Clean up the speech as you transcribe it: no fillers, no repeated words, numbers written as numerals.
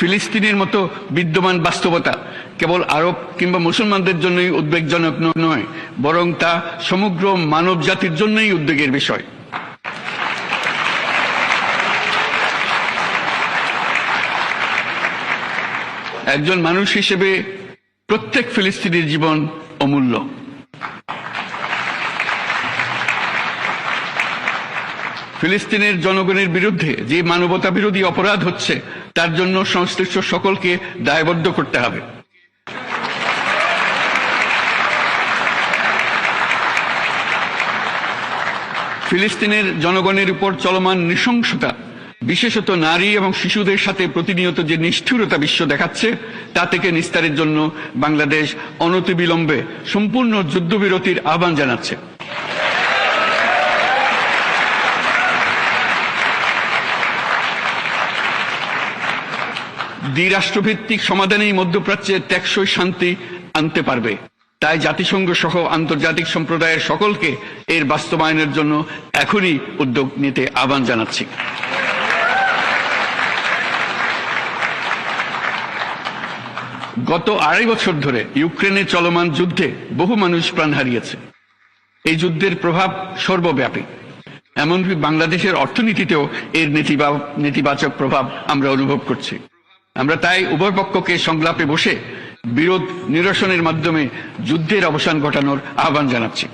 ফিলিস্তিনের মতো বিদ্যমান বাস্তবতা কেবল আরব কিংবা মুসলমানদের জন্যই উদ্বেগজনক নয়, বরং তা সমগ্র মানব জাতির জন্যই উদ্বেগের বিষয়। একজন মানুষ হিসেবে প্রত্যেক ফিলিস্তিনির জীবন অমূল্য। ফিলিস্তিনের জনগণের বিরুদ্ধে যে মানবতা বিরোধী অপরাধ হচ্ছে তার জন্য সংশ্লিষ্ট সকলকে দায়বদ্ধ করতে হবে। ফিলিস্তিনের জনগণের উপর চলমান নৃশংসতা, বিশেষত নারী এবং শিশুদের সাথে প্রতিনিয়ত যে নিষ্ঠুরতা বিশ্ব দেখাচ্ছে, তা থেকে নিস্তারের জন্য বাংলাদেশ অনতিবিলম্বে সম্পূর্ণ যুদ্ধবিরতির আহ্বান জানাচ্ছে। দ্বিরাষ্ট্রভিত্তিক সমাধানেই মধ্যপ্রাচ্যে টেকসই শান্তি আনতে পারবে। তাই জাতিসংঘ সহ আন্তর্জাতিক সম্প্রদায়ের সকলকে এর বাস্তবায়নের জন্য এখনই উদ্যোগ নিতে আহ্বান জানাচ্ছি। গত 2.5 বছর ধরে ইউক্রেনে চলমান যুদ্ধে বহু মানুষ প্রাণ হারিয়েছে। এই যুদ্ধের প্রভাব সর্বব্যাপী, এমনকি বাংলাদেশের অর্থনীতিতেও এর নেতিবাচক প্রভাব আমরা অনুভব করছি। আমরা তাই উভয় পক্ষকে সংলাপে বসে বিরোধ নিরসনের মাধ্যমে যুদ্ধের অবসান ঘটানোর আহ্বান জানাচ্ছি।